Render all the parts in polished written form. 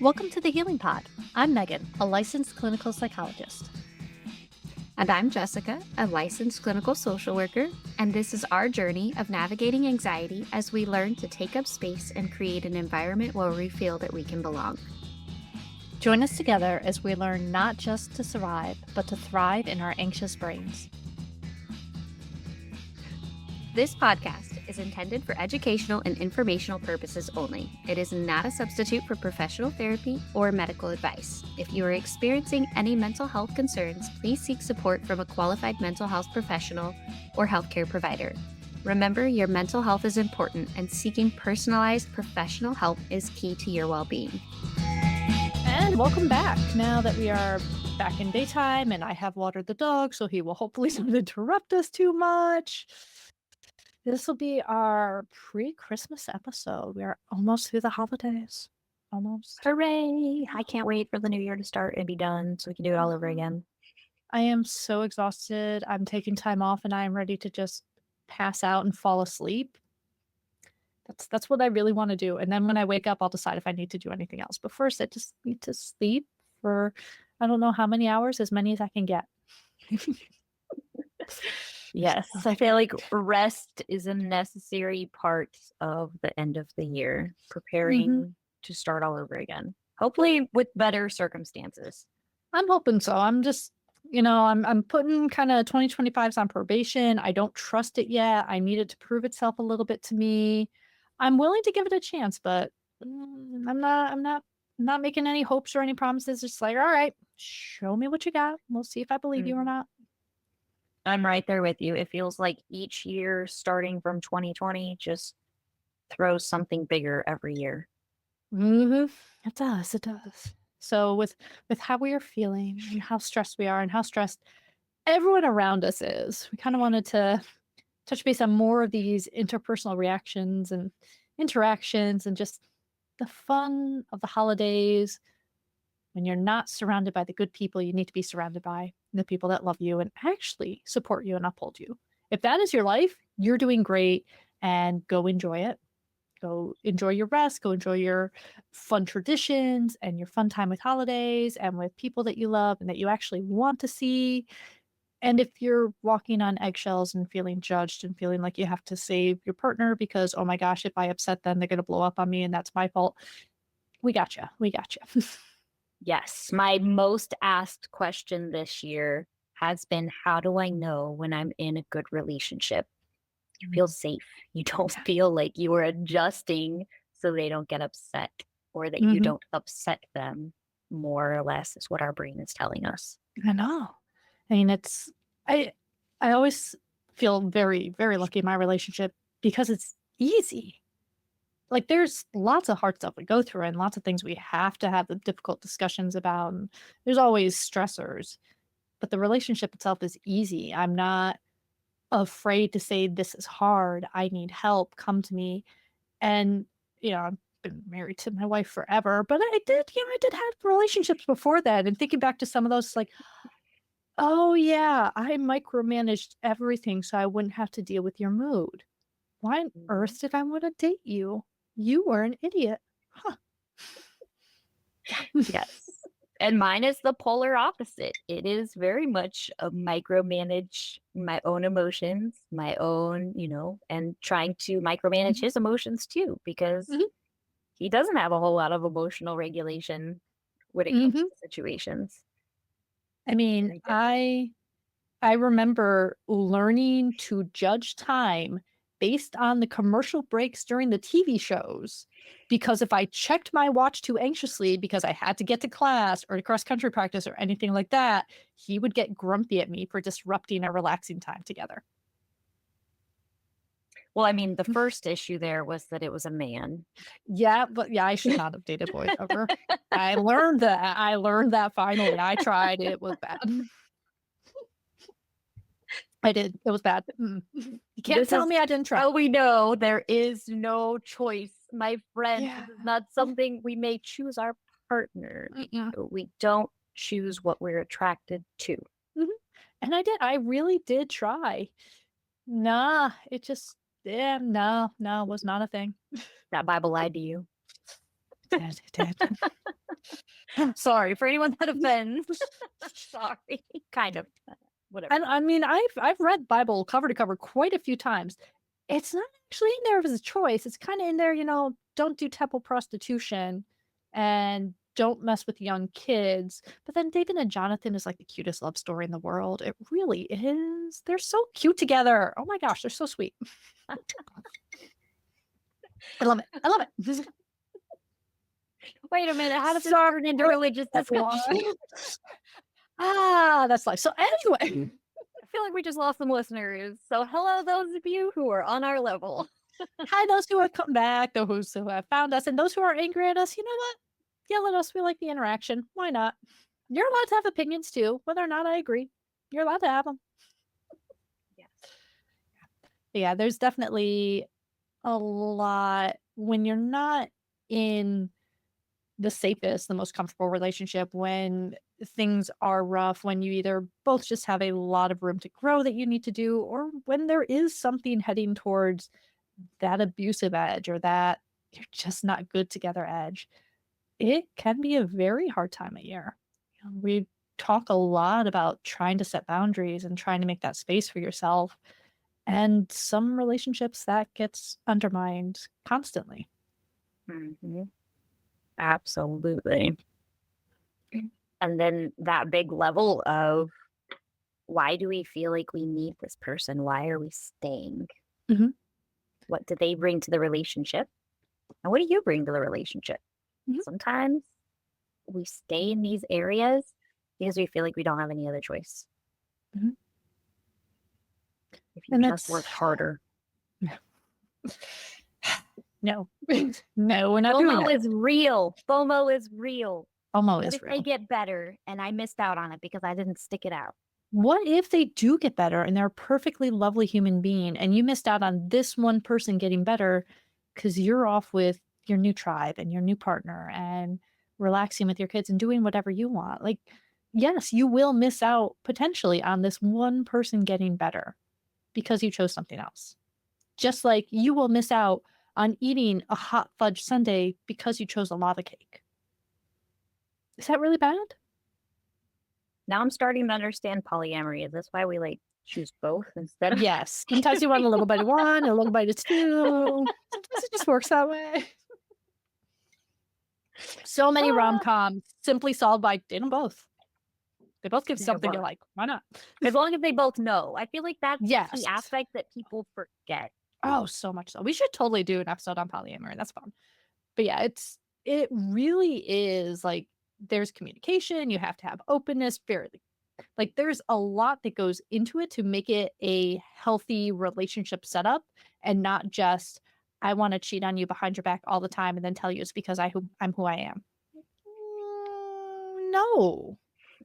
Welcome to the Healing Pod. I'm Megan, a licensed clinical psychologist. And I'm Jessica, a licensed clinical social worker, and this is our journey of navigating anxiety as we learn to take up space and create an environment where we feel that we can belong. Join us together as we learn not just to survive, but to thrive in our anxious brains. This podcast is intended for educational and informational purposes only. It is not a substitute for professional therapy or medical advice. If you are experiencing any mental health concerns, please seek support from a qualified mental health professional or healthcare provider. Remember, your mental health is important, and seeking personalized professional help is key to your well-being. And welcome back. Now that we are back in daytime and I have watered the dog, so he will hopefully not interrupt us too much. This will be our pre-Christmas episode. We are almost through the holidays. Almost. Hooray! I can't wait for the new year to start and be done so we can do it all over again. I am so exhausted. I'm taking time off and I am ready to just pass out and fall asleep. That's what I really want to do. And then when I wake up, I'll decide if I need to do anything else. But first, I just need to sleep for I don't know how many hours, as many as I can get. Yes, I feel like rest is a necessary part of the end of the year, preparing to start all over again, hopefully with better circumstances. I'm hoping so. I'm just, I'm putting kind of 2025s on probation. I don't trust it yet. I need it to prove itself a little bit to me. I'm willing to give it a chance, but I'm not making any hopes or any promises. Just like, all right, show me what you got. We'll see if I believe you or not. I'm right there with you. It feels like each year starting from 2020 just throws something bigger every year. It does. So with how we are feeling and how stressed we are and how stressed everyone around us is, we kind of wanted to touch base on more of these interpersonal reactions and interactions and just the fun of the holidays. When you're not surrounded by the good people you need to be surrounded by, the people that love you and actually support you and uphold you. If that is your life, you're doing great, and go enjoy it. Go enjoy your rest, go enjoy your fun traditions and your fun time with holidays and with people that you love and that you actually want to see. And if you're walking on eggshells and feeling judged and feeling like you have to save your partner because, oh my gosh, if I upset them, they're going to blow up on me and that's my fault. We got you. We got you. Yes, my most asked question this year has been, how do I know when I'm in a good relationship? You feel safe. You don't feel like you are adjusting so they don't get upset, or that you don't upset them, more or less, is what our brain is telling us. I know. I mean, I always feel very, very lucky in my relationship because it's easy. Like, there's lots of hard stuff we go through and lots of things we have to have the difficult discussions about. And there's always stressors, but the relationship itself is easy. I'm not afraid to say, this is hard. I need help. Come to me. And, I've been married to my wife forever, but I did have relationships before that. And thinking back to some of those, like, oh yeah, I micromanaged everything so I wouldn't have to deal with your mood. Why on earth did I want to date you? You were an idiot. Huh. Yes. And mine is the polar opposite. It is very much a micromanage my own emotions, my own, and trying to micromanage his emotions too, because he doesn't have a whole lot of emotional regulation when it comes to situations. I mean, I remember learning to judge time based on the commercial breaks during the TV shows, because if I checked my watch too anxiously because I had to get to class or to cross-country practice or anything like that, he would get grumpy at me for disrupting our relaxing time together. Well, I mean, the first issue there was that it was a man. Yeah, but I should not have dated boys ever. I learned that finally. I tried. It was bad. I did. It was bad. You can't tell me I didn't try. Oh, we know there is no choice, my friend. Yeah. This is not something we may choose our partner. We don't choose what we're attracted to. And I did. I really did try. Nah, it just, no, was not a thing. That Bible lied to you. It did. I'm sorry for anyone that offends. Sorry. Kind of. Whatever. And I mean, I've read Bible cover to cover quite a few times. It's not actually in there as a choice. It's kind of in there, don't do temple prostitution and don't mess with young kids. But then David and Jonathan is like the cutest love story in the world. It really is. They're so cute together. Oh my gosh, they're so sweet. I love it. I love it. Wait a minute. How does this Sorry, turn into religious that's discussion? that's life. So anyway, I feel like we just lost some listeners. So hello, those of you who are on our level. hi, those who have come back, those who have found us, and those who are angry at us. You know what? Yell at us. We like the interaction. Why not? You're allowed to have opinions too, whether or not I agree. You're allowed to have them. Yes. Yeah, there's definitely a lot when you're not in the safest, the most comfortable relationship, when things are rough, when you either both just have a lot of room to grow that you need to do, or when there is something heading towards that abusive edge or that you're just not good together edge. It can be a very hard time of year. We talk a lot about trying to set boundaries and trying to make that space for yourself. And some relationships that gets undermined constantly. Mm-hmm. Absolutely. And then that big level of why do we feel like we need this person? Why are we staying? Mhm. What do they bring to the relationship? And what do you bring to the relationship? Mhm. Sometimes we stay in these areas because we feel like we don't have any other choice. Mhm. If you And just that's work harder. no. No, we're not doing FOMO that. is real. FOMO is real. FOMO What is if they real. get better and I missed out on it because I didn't stick it out? What if they do get better and they're a perfectly lovely human being and you missed out on this one person getting better because you're off with your new tribe and your new partner and relaxing with your kids and doing whatever you want? Like, yes, you will miss out potentially on this one person getting better because you chose something else. Just like you will miss out on eating a hot fudge sundae because you chose a lava cake. Is that really bad? Now I'm starting to understand polyamory. Is this why we like choose both instead of Yes. Sometimes you want a little bite of one, a little bite of two. Sometimes it just works that way. So many rom-coms simply solved by date them both. They both give They something you work. like. Why not? As long as they both know. I feel like that's the Yes. key aspect that people forget. Oh, so much so. We should totally do an episode on polyamory. That's fun. But yeah, it really is like there's communication, you have to have openness, fairly. Like there's a lot that goes into it to make it a healthy relationship setup and not just I want to cheat on you behind your back all the time and then tell you it's because I'm who I am. No.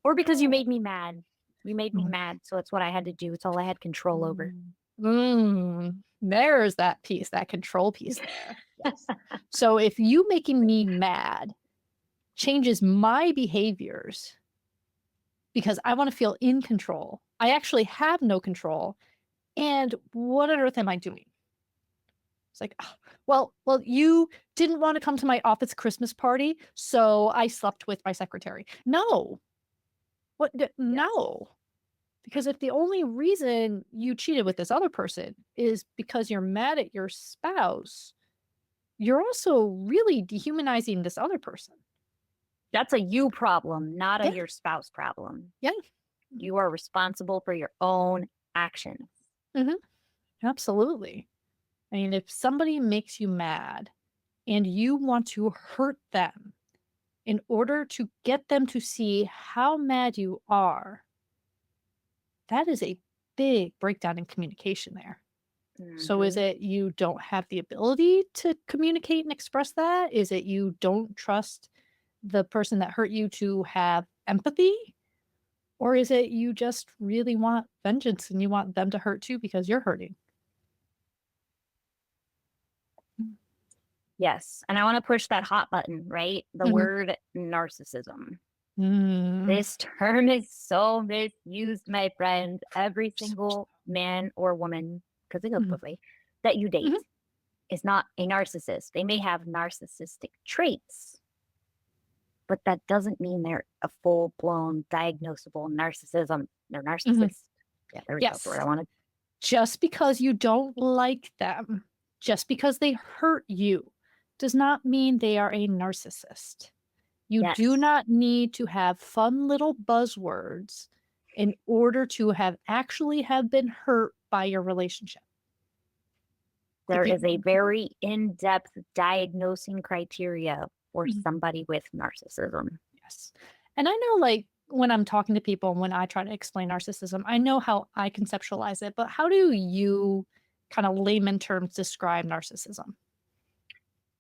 Or because you made me mad. You made me Mm. mad. So it's what I had to do. It's all I had control over. There's that piece, that control piece there. Yes. So if you making me mad changes my behaviors because I want to feel in control, I actually have no control. And what on earth am I doing? It's like, "Oh, well, you didn't want to come to my office Christmas party, so I slept with my secretary." No. No. Because if the only reason you cheated with this other person is because you're mad at your spouse, you're also really dehumanizing this other person. That's a you problem, not a Yeah. your spouse problem. Yeah. You are responsible for your own actions. Mhm. Absolutely. I mean, if somebody makes you mad and you want to hurt them in order to get them to see how mad you are, that is a big breakdown in communication there. So is Mhm. it you don't have the ability to communicate and express that? Is it you don't trust the person that hurt you to have empathy? Or is it you just really want vengeance and you want them to hurt too because you're hurting? Yes. And I want to push that hot button, right? The Mhm. word narcissism. Mm. This term is so misused, my friend. Every single man or woman, because it goes Mhm. both ways, that you date Mhm. is not a narcissist. They may have narcissistic traits, but that doesn't mean they're a full blown diagnosable narcissism. They're Mhm. narcissist. Yeah, there we go. That's the word Yes. I wanted. Just because you don't like them, just because they hurt you, does not mean they are a narcissist. You do Yes, not need to have fun little buzzwords in order to have actually have been hurt by your relationship. there If you is a very in depth diagnosing criteria for Mhm. somebody with narcissism. Yes. And I know, like, when I'm talking to people and when I try to explain narcissism, I know how I conceptualize it, but how do you kind of layman terms describe narcissism?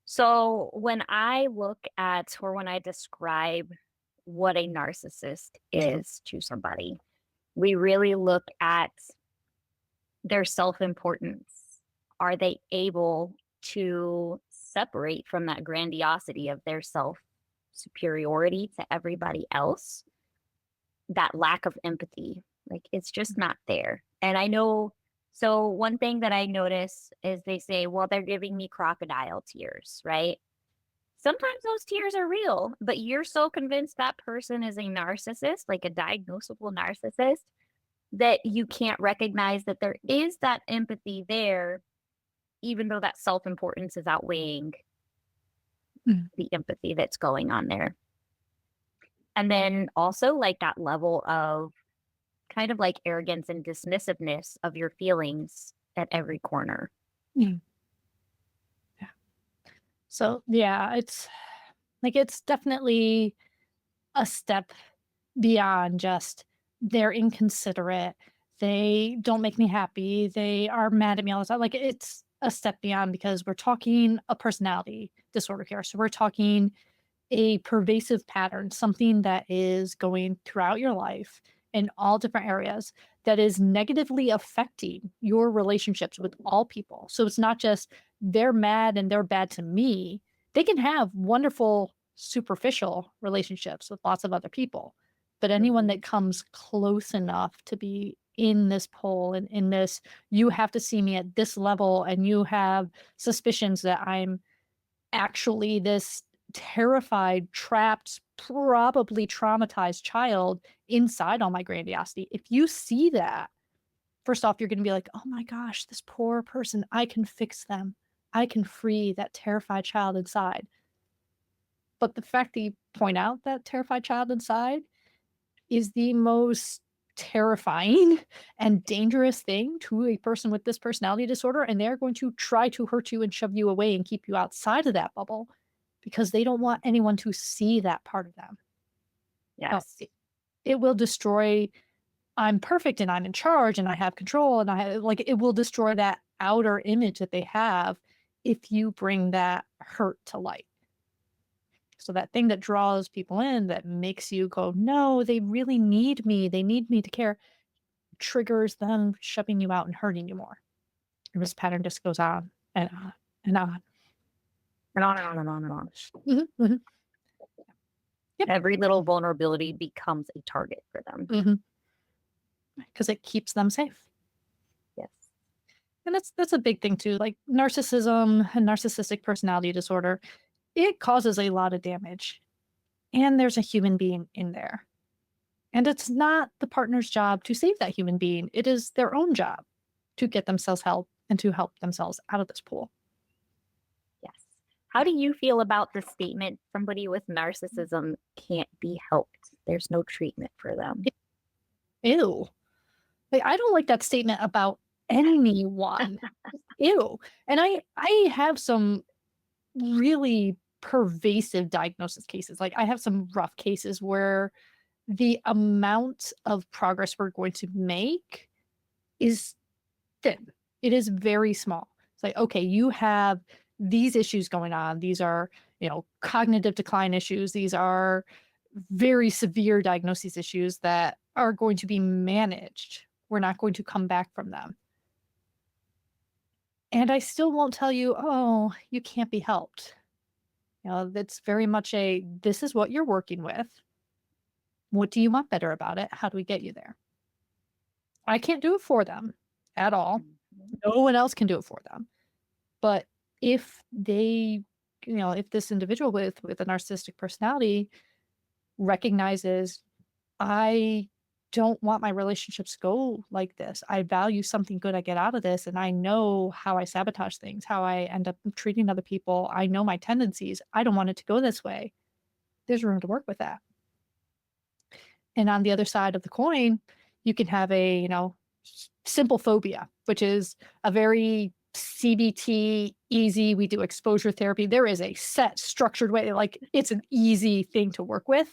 So when I look at or when I describe what a narcissist is to somebody, we really look at their self importance. Are they able to separate from that grandiosity of their self superiority to everybody else? That lack of empathy, like it's just not there. And I know, so one thing that I notice is they say, well, they're giving me crocodile tears, right? Sometimes those tears are real, but you're so convinced that person is a narcissist, like a diagnosable narcissist, that you can't recognize that there is that empathy there, even though that self importance is outweighing Mm. the empathy that's going on there. And then also, like that level of kind of like arrogance and dismissiveness of your feelings at every corner. Mm. Yeah. So, yeah, it's definitely a step beyond just they're inconsiderate, they don't make me happy, they are mad at me all the time. Like, it's a step beyond because we're talking a personality disorder here. So we're talking a pervasive pattern, something that is going throughout your life in all different areas that is negatively affecting your relationships with all people. So it's not just they're mad and they're bad to me. They can have wonderful superficial relationships with lots of other people. But anyone Mhm. that comes close enough to be in this pole and in this, you have to see me at this level and you have suspicions that I'm actually this terrified, trapped, probably traumatized child inside all my grandiosity. If you see that, first off, you're going to be like, oh my gosh, this poor person, I can fix them. I can free that terrified child inside. But the fact that you point out that terrified child inside is the most terrifying and dangerous thing to a person with this personality disorder. And they're going to try to hurt you and shove you away and keep you outside of that bubble because they don't want anyone to see that part of them. Oh, Yes. it will destroy. I'm perfect and I'm in charge and I have control and like it will destroy that outer image that they have if you bring that hurt to light. So that thing that draws people in that makes you go, no, they really need me. They need me to care triggers them shoving you out and hurting you more. And this pattern just goes on and on and on. And on and on and on and on. Mhm, mhm. Yep. Every little vulnerability becomes a target for them. Mhm. 'Cause it keeps them safe. Yes. And that's a big thing too. Like narcissism and narcissistic personality disorder, it causes a lot of damage. And there's a human being in there. And it's not the partner's job to save that human being. It is their own job to get themselves help and to help themselves out of this pool. Yes. How do you feel about the statement somebody with narcissism can't be helped? There's no treatment for them. Ew. Like, I don't like that statement about anyone. Ew. And I have some really pervasive diagnosis cases. Like, I have some rough cases where the amount of progress we're going to make is thin. It is very small. It's like, okay, you have these issues going on. These are, cognitive decline issues. These are very severe diagnosis issues that are going to be managed. We're not going to come back from them. And I still won't tell you, oh, you can't be helped. That's very much this is what you're working with. What do you want better about it? How do we get you there? I can't do it for them at all. Mhm. No one else can do it for them. But if they, if this individual with a narcissistic personality recognizes I don't want my relationships to go like this. I value something good I get out of this, and I know how I sabotage things, how I end up treating other people. I know my tendencies. I don't want it to go this way. There's room to work with that. And on the other side of the coin, you can have a, simple phobia, which is a very CBT, easy. We do exposure therapy. There is a set, structured way. Like it's an easy thing to work with.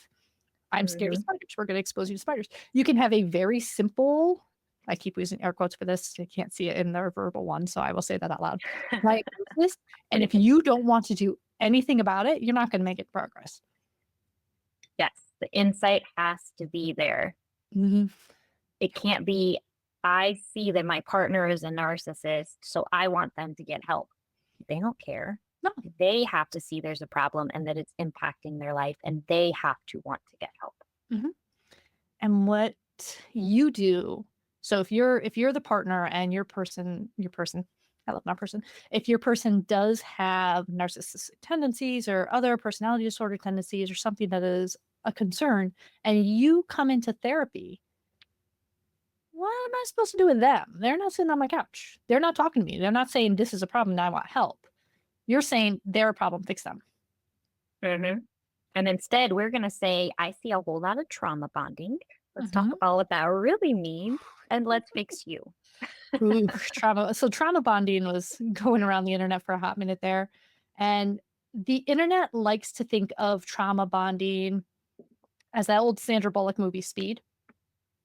I'm scared of Mhm. spiders. We're going to expose you to spiders. You can have a very simple, I keep using air quotes for this. I can't see it in the verbal one, so I will say that out loud. Diagnosis. And if you don't want to do anything about it, you're not going to make it progress. Yes, the insight has to be there. Mhm. It can't be, I see that my partner is a narcissist, so I want them to get help. They don't care. No. They have to see there's a problem and that it's impacting their life, and they have to want to get help. Mhm. And what you do, so if you're the partner and your person, I love my person. If your person does have narcissistic tendencies or other personality disorder tendencies or something that is a concern, and you come into therapy, what am I supposed to do with them? They're not sitting on my couch. They're not talking to me. They're not saying this is a problem and I want help. You're saying they're a problem, fix them. Mhm. And instead, we're going to say, I see a whole lot of trauma bonding. Let's talk Mhm. about what that really means, and let's fix you. Ooh, trauma. So trauma bonding was going around the internet for a hot minute there. And the internet likes to think of trauma bonding as that old Sandra Bullock movie Speed.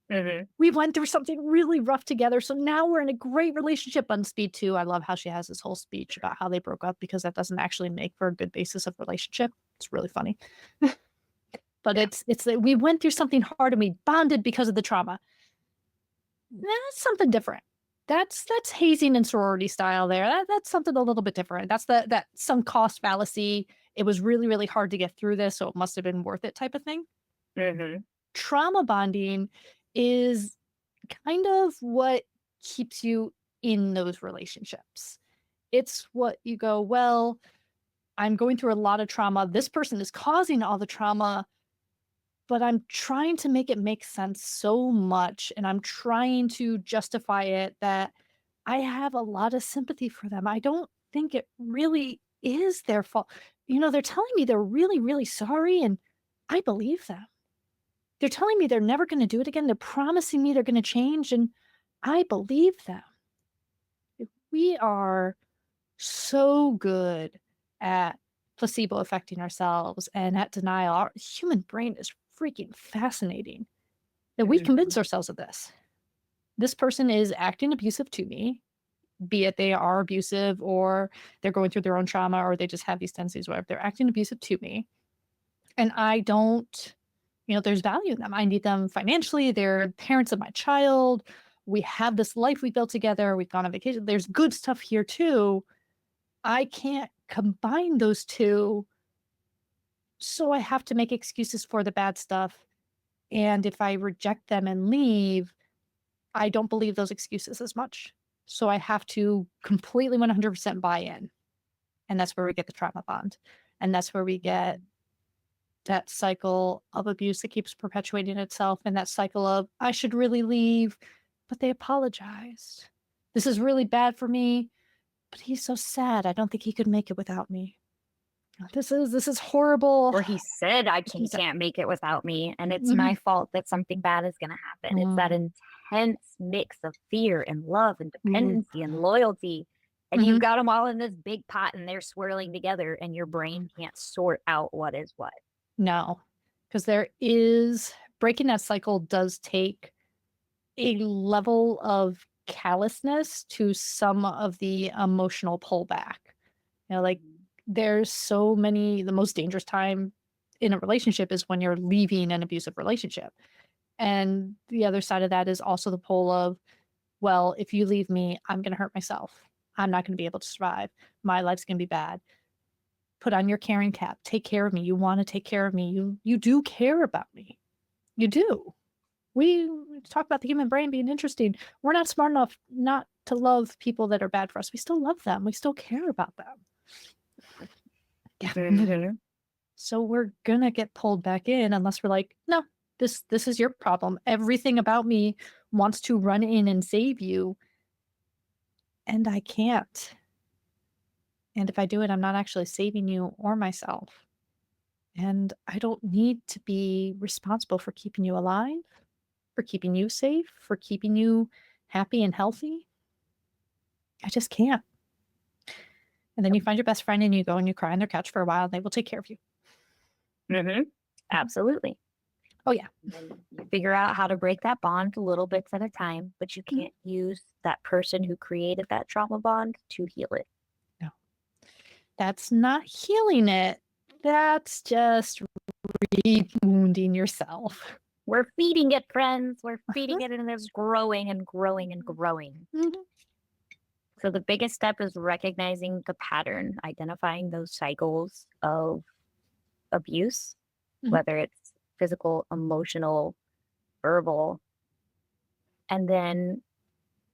Mhm. We went through something really rough together. So now we're in a great relationship on Speed 2. I love how she has this whole speech about how they broke up because that doesn't actually make for a good basis of relationship. It's really funny. But Yeah. it's that we went through something hard and we bonded because of the trauma. That's something different. That's hazing and sorority style there. That's something a little bit different. That's that sunk cost fallacy. It was really, really hard to get through this, so it must have been worth it type of thing. Mhm. Trauma bonding is kind of what keeps you in those relationships. It's what you go, well, I'm going through a lot of trauma. This person is causing all the trauma, but I'm trying to make it make sense so much, and I'm trying to justify it that I have a lot of sympathy for them. I don't think it really is their fault. They're telling me they're really, really sorry, and I believe them. They're telling me they're never gonna do it again. They're promising me they're gonna change, and I believe them. We are so good at placebo affecting ourselves and at denial. Our human brain is freaking fascinating that we convince Mhm. ourselves of this. This person is acting abusive to me, be it they are abusive or they're going through their own trauma or they just have these tendencies, whatever. They're acting abusive to me. And I don't, there's value in them. I need them financially. They're parents of my child. We have this life we built together. We've gone on vacation. There's good stuff here too. I can't combine those two. So I have to make excuses for the bad stuff. And if I reject them and leave, I don't believe those excuses as much. So I have to completely 100% buy in. And that's where we get the trauma bond. And that's where we get that cycle of abuse that keeps perpetuating itself and that cycle of, I should really leave, but they apologized. This is really bad for me, but he's so sad. I don't think he could make it without me. This is horrible. Or he said, he He's a- can't make it without me, and it's Mhm. my fault that something bad is going to happen. It's that intense mix of fear and love and Ooh. dependency and loyalty. And you've Mhm. got them all in this big pot and they're swirling together, and your brain can't sort out what is what. No, because there is breaking that cycle does take a level of callousness to some of the emotional pullback. Like there's so many, the most dangerous time in a relationship is when you're leaving an abusive relationship. And the other side of that is also the pull of, well, if you leave me, I'm going to hurt myself. I'm not going to be able to survive. My life's going to be bad. Put on your caring cap. Take care of me. You want to take care of me. You do care about me. You do. We talk about the human brain being interesting. We're not smart enough not to love people that are bad for us. We still love them. We still care about them. Yeah. Mhm. So we're gonna get pulled back in unless we're like, no, this is your problem. Everything about me wants to run in and save you, and I can't. And if I do it, I'm not actually saving you or myself. And I don't need to be responsible for keeping you alive, for keeping you safe, for keeping you happy and healthy. I just can't. And then you find your best friend and you go and you cry on their couch for a while and they will take care of you. Mm-hmm. Absolutely. Oh, yeah. And then you figure out how to break that bond little bits at a time, but you can't use that person who created that trauma bond to heal it. No, that's not healing it. That's just wounding yourself. We're feeding it, friends. We're feeding it, and it's growing and growing and growing. Mhm. So the biggest step is recognizing the pattern, identifying those cycles of abuse, Mhm. whether it's physical, emotional, verbal, and then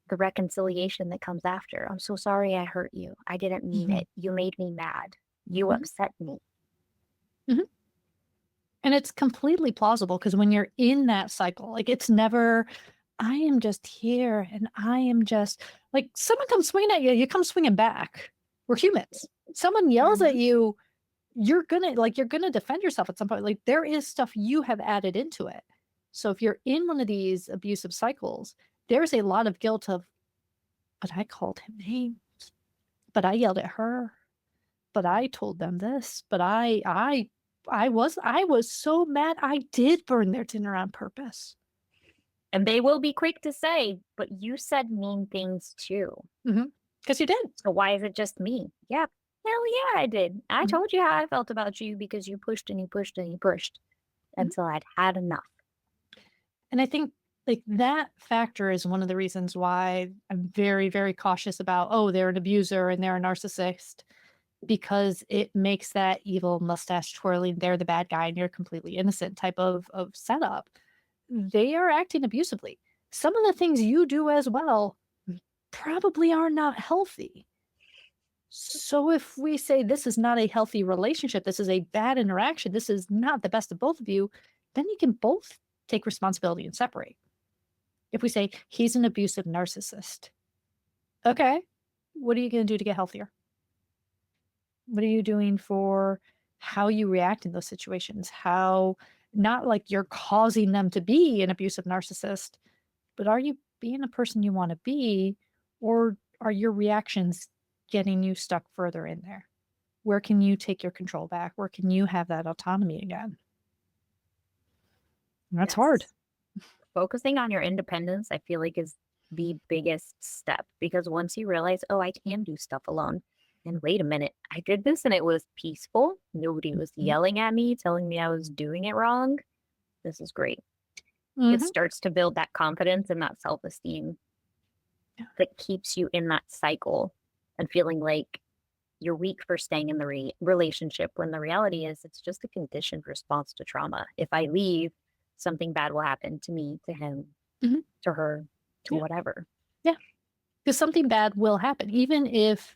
the reconciliation that comes after. I'm so sorry I hurt you. I didn't mean Mhm. it. You made me mad. You Mhm. upset me. And it's completely plausible because when you're in that cycle, like it's never, I am just here and I am just like someone comes swinging at you, you come swinging back. We're humans. Someone yells at you, you're gonna defend yourself at some point. Like there is stuff you have added into it. So if you're in one of these abusive cycles, there's a lot of guilt of, but I called him names, but I yelled at her, but I told them this, but I was so mad I did burn their dinner on purpose. And they will be quick to say, but you said mean things too. Because you did. So why is it just me? Yeah, hell yeah, I did. I Mhm. told you how I felt about you because you pushed and you pushed and you pushed Mhm. until I'd had enough. And I think like that factor is one of the reasons why I'm very, very cautious about, oh, they're an abuser and they're a narcissist, because it makes that evil mustache twirling, they're the bad guy and you're completely innocent type of setup. They are acting abusively. Some of the things you do as well probably are not healthy. So if we say this is not a healthy relationship, this is a bad interaction, this is not the best of both of you, then you can both take responsibility and separate. If we say he's an abusive narcissist, okay, what are you going to do to get healthier? What are you doing for how you react in those situations? How, not like you're causing them to be an abusive narcissist, but are you being a person you want to be, or are your reactions getting you stuck further in there? Where can you take your control back? Where can you have that autonomy again? And that's hard. Focusing on your independence, I feel like, is the biggest step because once you realize, oh, I can do stuff alone. And wait a minute, I did this and it was peaceful. Nobody was Mhm. yelling at me, telling me I was doing it wrong. This is great. It Mhm. starts to build that confidence and that self esteem Yeah. that keeps you in that cycle and feeling like you're weak for staying in the relationship when the reality is it's just a conditioned response to trauma. If I leave, something bad will happen to me, to him, Mhm. to her, to Yeah. whatever. Yeah. Because something bad will happen. Even if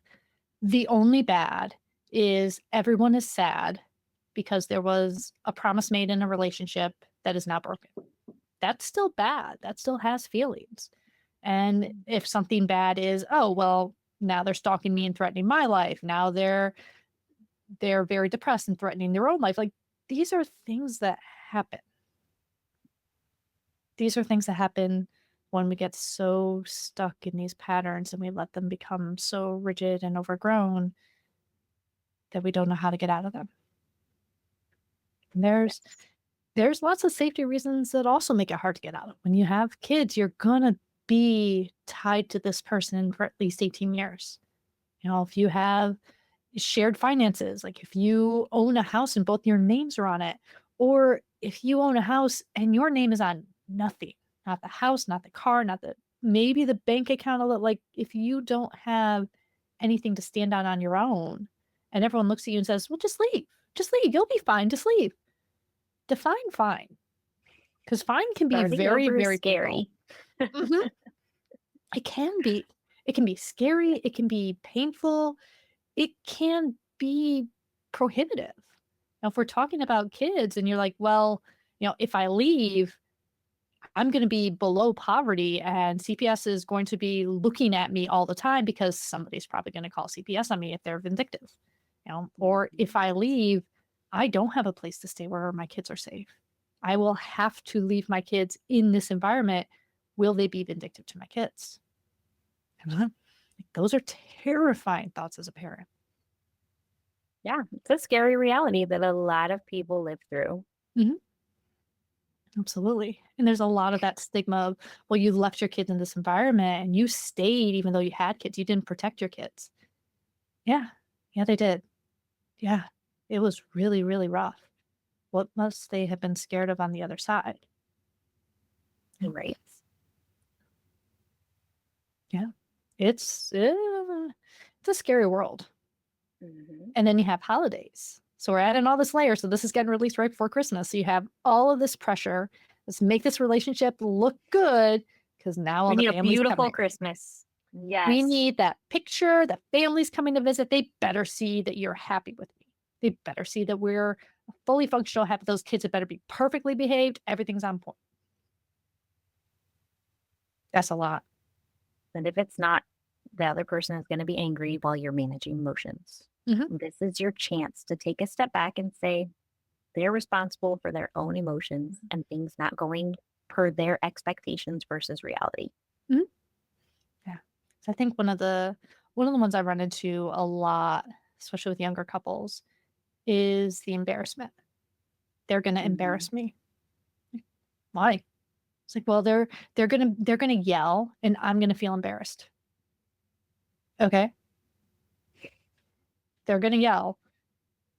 the only bad is everyone is sad because there was a promise made in a relationship that is now broken. That's still bad. That still has feelings. And if something bad is, oh, well, now they're stalking me and threatening my life. Now they're very depressed and threatening their own life. Like these are things that happen. These are things that happen when we get so stuck in these patterns and we let them become so rigid and overgrown that we don't know how to get out of them. And there's lots of safety reasons that also make it hard to get out of. When you have kids, you're gonna be tied to this person for at least 18 years. You know, if you have shared finances, like if you own a house and both your names are on it, or if you own a house and your name is on nothing, not the house, not the car, not the maybe the bank account, all that, like if you don't have anything to stand on your own and everyone looks at you and says, well, just leave, you'll be fine, just leave. Define fine. Because fine can be Starting very, over is very painful. scary. Mhm. It can be. It can be scary. It can be painful. It can be prohibitive. Now, if we're talking about kids and you're like, well, if I leave, I'm going to be below poverty and CPS is going to be looking at me all the time because somebody's probably going to call CPS on me if they're vindictive, or if I leave, I don't have a place to stay where my kids are safe. I will have to leave my kids in this environment. Will they be vindictive to my kids? Those are terrifying thoughts as a parent. Yeah, it's a scary reality that a lot of people live through. Mhm. Absolutely. And there's a lot of that stigma of, well, you left your kids in this environment and you stayed even though you had kids. You didn't protect your kids. Yeah. Yeah, they did. Yeah. It was really, really rough. What must they have been scared of on the other side? Yeah. Right. Yeah. It's a scary world. Mhm. And then you have holidays. So we're adding all this layer. So this is getting released right before Christmas. So you have all of this pressure. Let's make this relationship look good because now We all the need a family's beautiful coming. Christmas. We Yes. need that picture, that family's coming to visit. They better see that you're happy with me. They better see that we're fully functional, happy. Those kids had better be perfectly behaved. Everything's on point. That's a lot. And if it's not, the other person is going to be angry while you're managing emotions. Mhm. This is your chance to take a step back and say they're responsible for their own emotions and things not going per their expectations versus reality. Mhm. Yeah. So I think one of the ones I run into a lot, especially with younger couples, is the embarrassment. They're gonna Mhm. embarrass me. Why? It's like, well, they're gonna yell and I'm gonna feel embarrassed. Okay. They're gonna yell.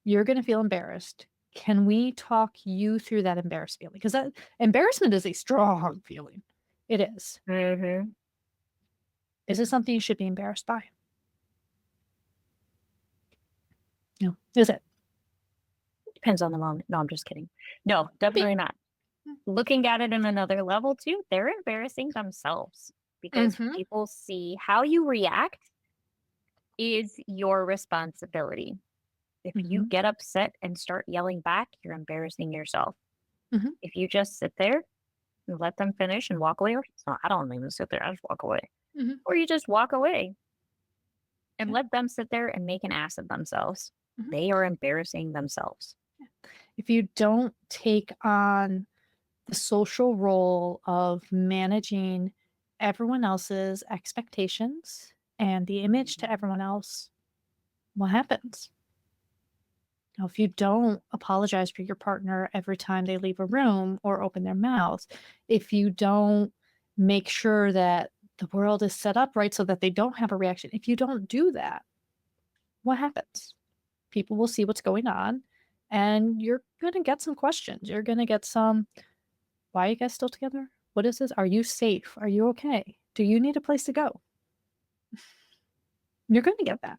You're gonna feel embarrassed. Can we talk you through that embarrassed feeling? Because that embarrassment is a strong feeling. It is. Mm-hmm. Is it something you should be embarrassed by? No. Is it? Depends on the moment. No, I'm just kidding. No, Could be. definitely not. Looking at it in another level too, they're embarrassing themselves because Mhm. people see how you react is your responsibility. If you Mhm. get upset and start yelling back, you're embarrassing yourself. Mhm. If you just sit there and let them finish and walk away, or no, I don't even sit there, I just walk away. Mhm. Or you just walk away and Yeah. let them sit there and make an ass of themselves. Mhm. They are embarrassing themselves. If you don't take on the social role of managing everyone else's expectations and the image to everyone else, what happens? Now, if you don't apologize for your partner every time they leave a room or open their mouth, if you don't make sure that the world is set up right so that they don't have a reaction, if you don't do that, what happens? People will see what's going on and you're going to get some questions. You're going to get some, why are you guys still together? What is this? Are you safe? Are you okay? Do you need a place to go? You're going to get that.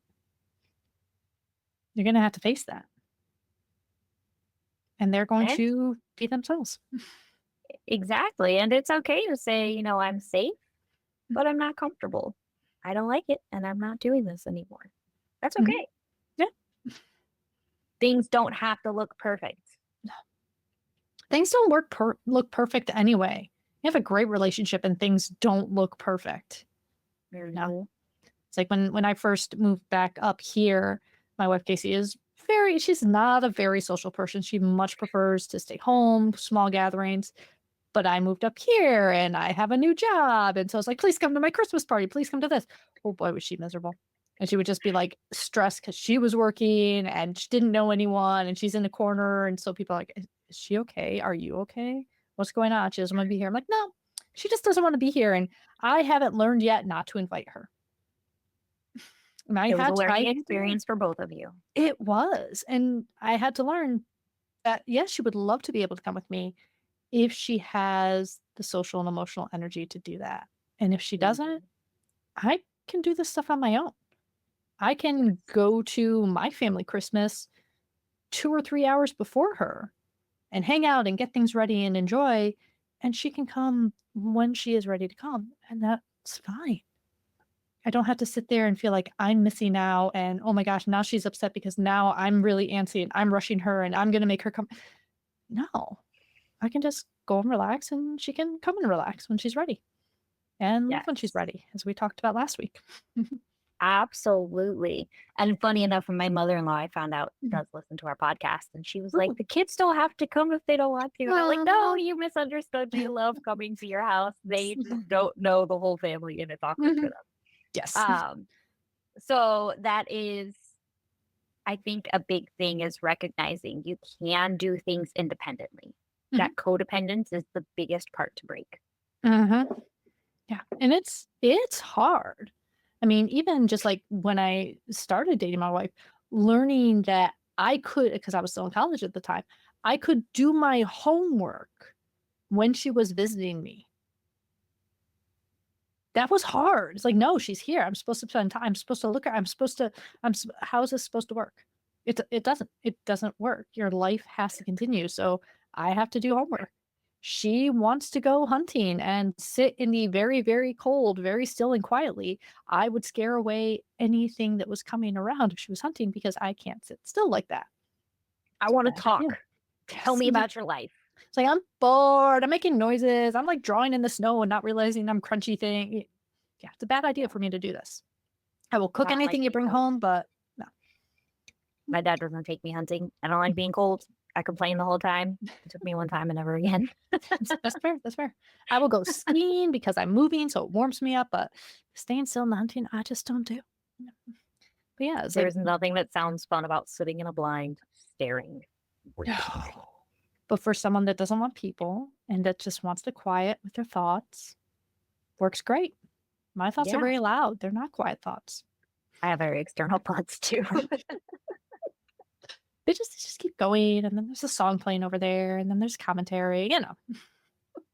You're going to have to face that. And they're going And to be themselves. exactly. And it's okay to say, I'm safe, but I'm not comfortable. I don't like it and I'm not doing this anymore. That's Mhm. okay. Yeah. Things don't have to look perfect. Things don't look perfect anyway. You have a great relationship and things don't look perfect. No. Mhm. It's like when I first moved back up here, my wife Casey is she's not a very social person. She much prefers to stay home, small gatherings. But I moved up here and I have a new job. And so I was like, please come to my Christmas party. Please come to this. Oh boy, was she miserable. And she would just be like stressed because she was working and she didn't know anyone and she's in the corner. And so people are like, is she okay? Are you okay? What's going on? She doesn't want to be here. I'm like, no, she just doesn't want to be here. And I haven't learned yet not to invite her. And It was a learning experience for both of you. It was. And I had to learn that, yes, she would love to be able to come with me if she has the social and emotional energy to do that. And if she doesn't, Mhm. I can do this stuff on my own. I can go to my family Christmas 2 or 3 hours before her and hang out and get things ready and enjoy, and she can come when she is ready to come, and that's fine. I don't have to sit there and feel like I'm missing out and, oh my gosh, now she's upset because now I'm really antsy and I'm rushing her and I'm gonna make her come. No, I can just go and relax and she can come and relax when she's ready and leave when she's Yes. ready, as we talked about last week. Absolutely. And funny enough, when my mother-in-law, I found out, Mhm. does listen to our podcast, and she was like, Ooh. "The kids don't have to come if they don't want to." And I'm like, "No, Aw. you misunderstood. They love coming to your house. They just don't know the whole family, and it's awkward for Mhm. them." Yes. Um, so that is, I think, a big thing is recognizing you can do things independently. Mhm. That codependence is the biggest part to break. Uh-huh. Yeah, and it's hard. I mean, even just like when I started dating my wife, learning that I could, because I was still in college at the time, I could do my homework when she was visiting me. That was hard. It's like, no, she's here. I'm supposed to spend time. I'm supposed to look at. I'm supposed to. How is this supposed to work? It doesn't. It doesn't work. Your life has to continue. So I have to do homework. She wants to go hunting and sit in the very, very cold, very still and quietly. I would scare away anything that was coming around if she was hunting because I can't sit still like that. I It's a want to bad idea. talk. Tell Yes. me about your life. It's like I'm bored. I'm making noises. I'm like drawing in the snow and not realizing I'm crunchy thing. Yeah, it's a bad idea Yeah, for me to do this. I will cook I don't like anything you being bring cold. home, but no. My dad doesn't take me hunting. I don't like being cold. I complain the whole time. It took me one time and never again. That's fair. That's fair. I will go skiing because I'm moving, so it warms me up. But staying still in the hunting, I just don't do. No. But yeah, it's like There's nothing that sounds fun about sitting in a blind, staring, no. waiting. But for someone that doesn't want people and that just wants to quiet with their thoughts, works great. My thoughts are Yeah, very loud. They're not quiet thoughts. I have very external thoughts too. They just keep going, and then there's a song playing over there, and then there's commentary.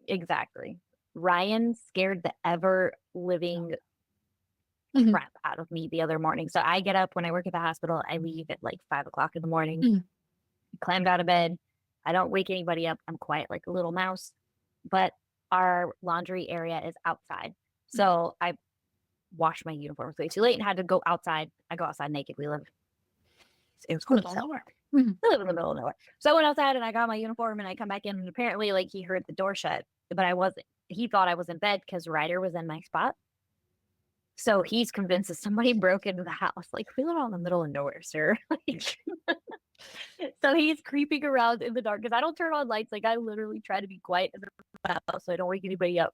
Exactly. Ryan scared the ever living Mhm, crap out of me the other morning. So I get up when I work at the hospital. I leave at like 5 o'clock in the morning, mhm, climbed out of bed. I don't wake anybody up. I'm quiet like a little mouse. But our laundry area is outside. mhm. So I washed my uniforms way too late and had to go outside. I go outside naked. It was cold as Middle of hell. nowhere. Mhm. I live in the middle of nowhere. So I went outside and I got my uniform and I come back in and apparently like he heard the door shut, but I wasn't. He thought I was in bed because Ryder was in my spot. So he's convinced that somebody broke into the house. Like, we live out in the middle of nowhere, sir. Like, so he's creeping around in the dark because I don't turn on lights. Like, I literally try to be quiet in the house so I don't wake anybody up.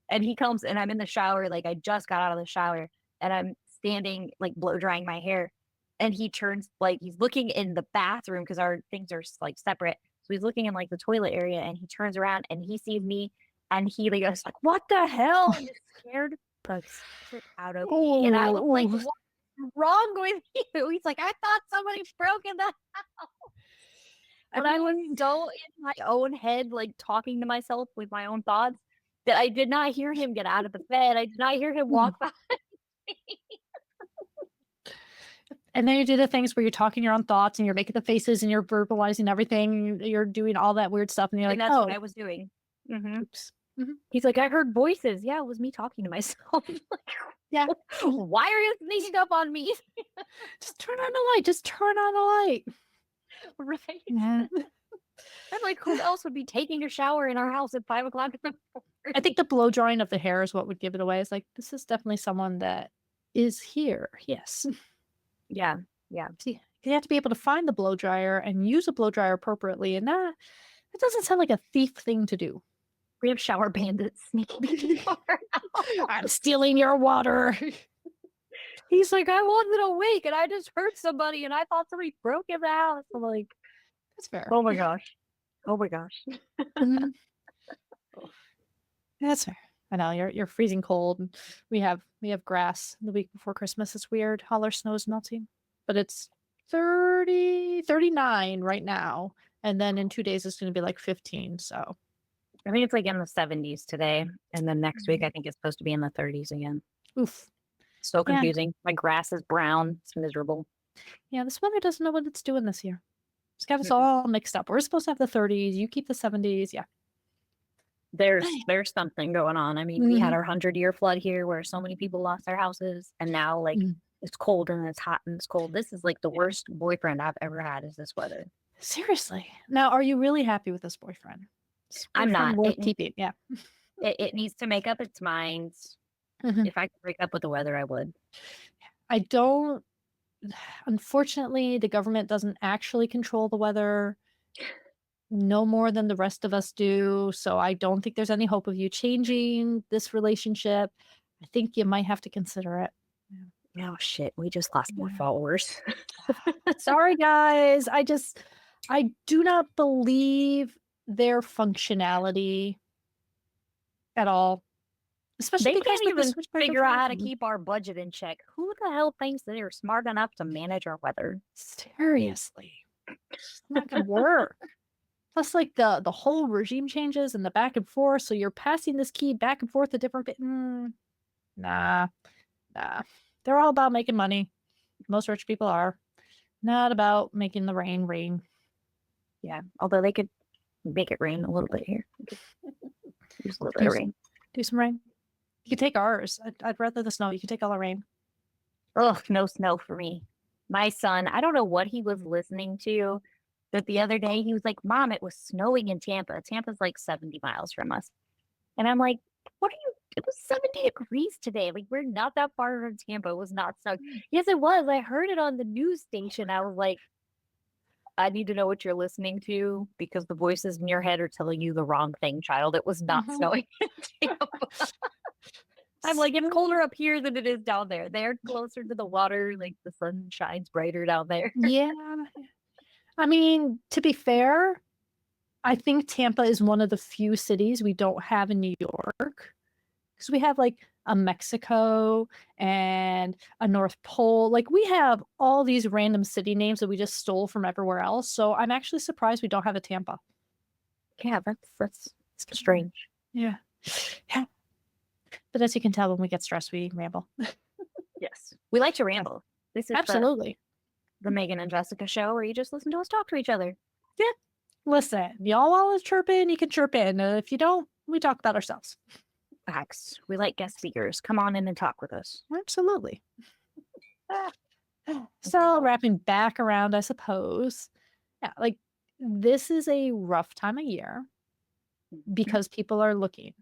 And he comes and I'm in the shower. Like, I just got out of the shower and I'm standing, like, blow drying my hair. And he turns, like, he's looking in the bathroom because our things are like separate. So he's looking in like the toilet area and he turns around and he sees me and he like goes like, "What the hell?" And is scared the shit out of me. And I was like, Oh, "What's wrong with you?" He's like, "I thought somebody broke in the house." I But I was mean, so in my own head, like talking to myself with my own thoughts, that I did not hear him get out of the bed. I did not hear him mm. walk by. And then you do the things where you're talking your own thoughts and you're making the faces and you're verbalizing everything. You're doing all that weird stuff, and you're And like, that's what oh, I was doing. Hmm. oops. Mhm. He's like, "I heard voices." Yeah, it was me talking to myself. Yeah. Mhm. Why are you sneaking up on me? Just turn on the light. Just turn on the light. Right? Yeah. I'm like, who else would be taking a shower in our house at 5 o'clock in the I morning? think the blow drying of the hair is what would give it away. It's like, this is definitely someone that is here. Yes. Yeah, yeah. See, you have to be able to find the blow dryer and use a blow dryer appropriately. And that doesn't sound like a thief thing to do. We have shower bandits sneaking into our house. I'm stealing your water. He's like, "I wasn't awake and I just heard somebody and I thought somebody broke in the house." I'm like, That's fair. oh my gosh. Oh my gosh. Mhm. That's fair. I know you're freezing cold. And we have grass the week before Christmas. It's weird. All our snow is melting, but it's 30, 39 right now, and then in 2 days it's going to be like 15. So I think it's like in the 70s today. And then next week, I think it's supposed to be in the 30s again. oof. So Yeah, confusing. My grass is brown. It's miserable. yeah. This weather doesn't know what it's doing this year. It's got us Mm-mm. all mixed up. We're supposed to have the 30s. You keep the 70s. Yeah. There's something going on. I mean, we had Mhm. our 100-year flood here where so many people lost their houses, and now, like, Mhm. it's cold and it's hot and it's cold. This is, like, the Yeah. worst boyfriend I've ever had is this weather. Seriously. Now, are you really happy with this boyfriend? This I'm boyfriend not. worth keeping? Yeah. It needs to make up its mind. Mhm. If I could break up with the weather, I would. I don't unfortunately, the government doesn't actually control the weather no more than the rest of us do, so I don't think there's any hope of you changing this relationship. I think you might have to consider it. Yeah. Oh, shit, we just lost more Yeah. followers. Sorry, guys. I do not believe their functionality at all, especially They because can't with the even switch breaker figure out how to phone. keep our budget in check. Who the hell thinks that they're smart enough to manage our weather? Seriously. It's not gonna work. Plus, like, the whole regime changes and the back and forth, so you're passing this key back and forth to different nah, nah. They're all about making money. Most rich people are. Not about making the rain rain. Yeah, although they could make it rain a little bit here. We could use a little bit Do of s rain. do some rain. You can take ours. I'd rather the snow. You can take all the rain. Ugh, no snow for me. My son, I don't know what he was listening to, but the other day he was like, Mom, it was snowing in Tampa. Tampa's like 70 miles from us. And I'm like, what are you? It was 70 degrees today. Like, we're not that far from Tampa. It was not snowing. Yes, it was. I heard it on the news station. I was like, I need to know what you're listening to because the voices in your head are telling you the wrong thing, child. It was not Mhm. snowing in Tampa. I'm like, it's colder up here than it is down there. They're closer to the water. Like, the sun shines brighter down there. Yeah. I mean, to be fair, I think Tampa is one of the few cities we don't have in New York. Because we have, like, a Mexico and a North Pole. Like, we have all these random city names that we just stole from everywhere else, so I'm actually surprised we don't have a Tampa. Yeah, that's strange. Yeah. Yeah. But as you can tell, when we get stressed, we ramble. Yes. We like to ramble. This is Absolutely. the Megan and Jessica show where you just listen to us talk to each other. Yeah. Listen, y'all want to chirp in, you can chirp in. If you don't, we talk about ourselves. Facts. We like guest speakers. Come on in and talk with us. Absolutely. Ah, So, wrapping back around, I suppose. Yeah, like, this is a rough time of year because people are looking.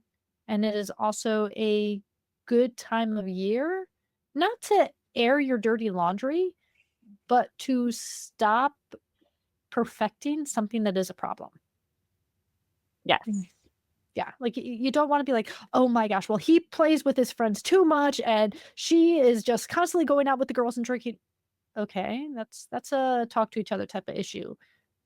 And it is also a good time of year, not to air your dirty laundry, but to stop perfecting something that is a problem. Yes. Yeah, like you don't want to be like, oh my gosh, well, he plays with his friends too much and she is just constantly going out with the girls and drinking. Okay, that's a talk to each other type of issue.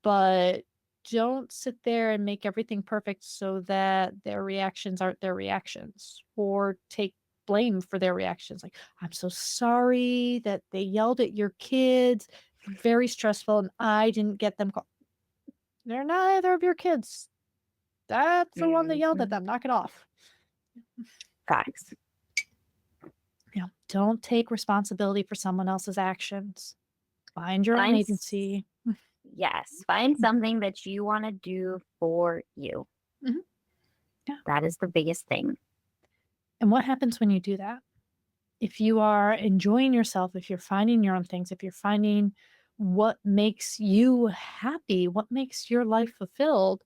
But don't sit there and make everything perfect so that their reactions aren't their reactions or take blame for their reactions. Like, I'm so sorry that they yelled at your kids. Very stressful, and I didn't get them. They're neither of your kids. That's the one that yelled at Mhm. them. Knock it off. Facts. Yeah. Don't take responsibility for someone else's actions. Find your own Find agency. Yes. Find something that you want to do for you. Mhm. Yeah. That is the biggest thing. And what happens when you do that? If you are enjoying yourself, if you're finding your own things, if you're finding what makes you happy, what makes your life fulfilled,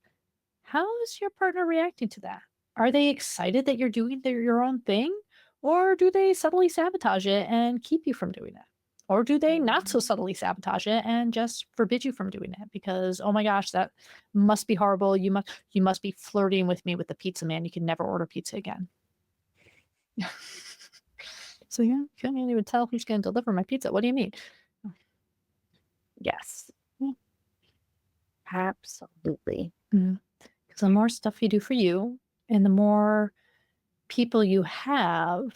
how is your partner reacting to that? Are they excited that you're doing your own thing? Or do they subtly sabotage it and keep you from doing it? Or do they not so subtly sabotage it and just forbid you from doing it? Because oh my gosh, that must be horrible. You must be flirting with me with the pizza man. You can never order pizza again. So yeah, couldn't even tell who's gonna deliver my pizza. What do you mean? Yes. Mm. Absolutely. Because the more stuff you do for you and the more people you have,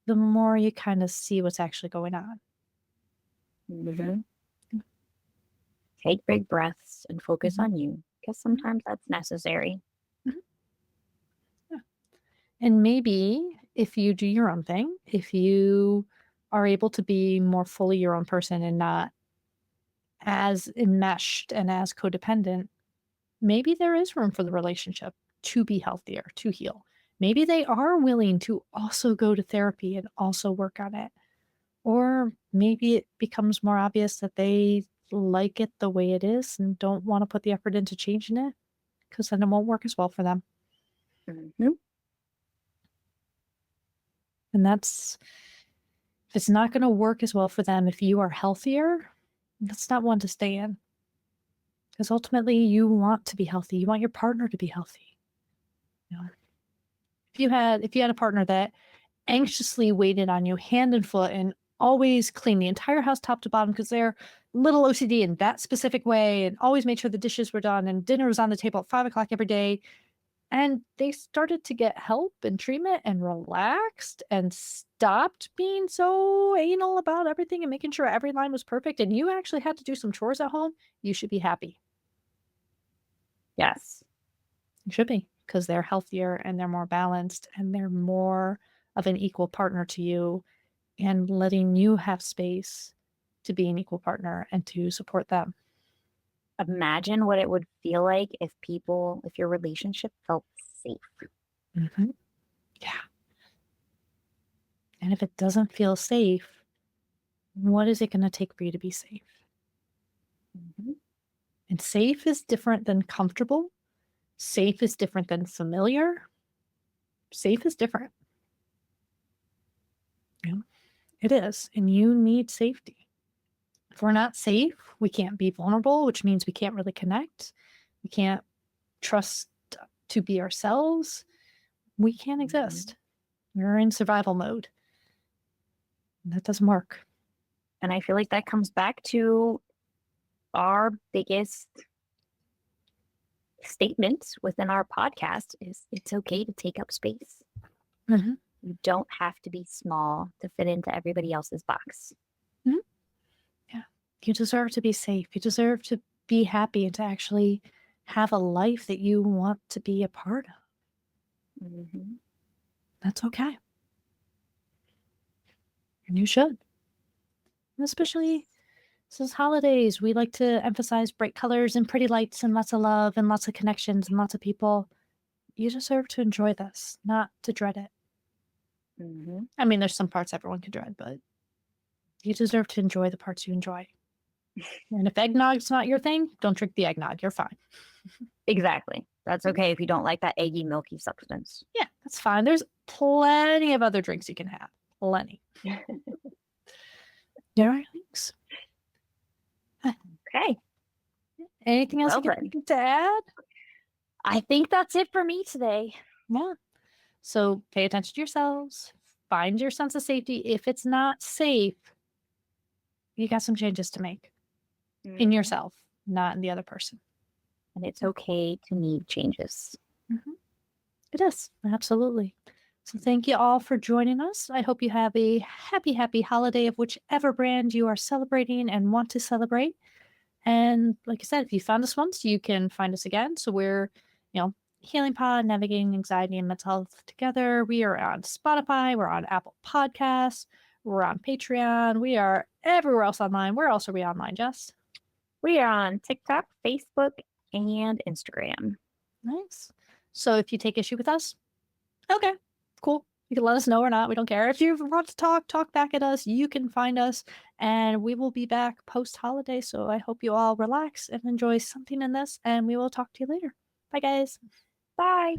the more you kind of see what's actually going on. Mhm. Take big breaths and focus Mhm. on you because sometimes that's necessary. Mhm. Yeah. And maybe if you do your own thing, if you are able to be more fully your own person and not as enmeshed and as codependent, maybe there is room for the relationship. to be healthier, to heal. Maybe they are willing to also go to therapy and also work on it. Or maybe it becomes more obvious that they like it the way it is and don't want to put the effort into changing it because then it won't work as well for them. Mhm. And if it's not going to work as well for them if you are healthier, that's not one to stay in. Because ultimately, you want to be healthy. You want your partner to be healthy. You know, if you had a partner that anxiously waited on you hand and foot and always cleaned the entire house top to bottom because they're little OCD in that specific way and always made sure the dishes were done and dinner was on the table at 5 o'clock every day. And they started to get help and treatment and relaxed and stopped being so anal about everything and making sure every line was perfect. And you actually had to do some chores at home. You should be happy. Yes. You should be because they're healthier and they're more balanced and they're more of an equal partner to you and letting you have space to be an equal partner and to support them. Imagine what it would feel like if your relationship felt safe. Mhm. Yeah. And if it doesn't feel safe, what is it going to take for you to be safe? Mhm. And safe is different than comfortable. Safe is different than familiar. Safe is different. You know, it is. And you need safety. If we're not safe, we can't be vulnerable, which means we can't really connect. We can't trust to be ourselves. We can't Mhm. exist. We're in survival mode. And that doesn't work. And I feel like that comes back to our biggest statements within our podcast is it's okay to take up space. Mhm. You don't have to be small to fit into everybody else's box. Mhm. Yeah. You deserve to be safe. You deserve to be happy and to actually have a life that you want to be a part of. Mhm. That's okay. And you should. And especially since holidays, we like to emphasize bright colors and pretty lights and lots of love and lots of connections and lots of people. You deserve to enjoy this, not to dread it. Mhm. I mean, there's some parts everyone can dread, but you deserve to enjoy the parts you enjoy. And if eggnog's not your thing, don't drink the eggnog. You're fine. Exactly. That's okay if you don't like that eggy, milky substance. Yeah, that's fine. There's plenty of other drinks you can have. Plenty. There are things. Okay. Anything else Well you can then, think to add? I think that's it for me today. Yeah. So pay attention to yourselves. Find your sense of safety. If it's not safe, you got some changes to make in Mhm. yourself, not in the other person. And it's okay to need changes. Mhm. It is. Absolutely. So thank you all for joining us. I hope you have a happy, happy holiday of whichever brand you are celebrating and want to celebrate. And like I said, if you found us once, you can find us again. So we're, Healing Pod, navigating anxiety and mental health together. We are on Spotify. We're on Apple Podcasts. We're on Patreon. We are everywhere else online. Where else are we online, Jess? We are on TikTok, Facebook, and Instagram. Nice. So if you take issue with us, okay, cool. You can let us know or not. We don't care. If you want to talk back at us. You can find us, and we will be back post holiday. So I hope you all relax and enjoy something in this, and we will talk to you later. Bye, guys. Bye.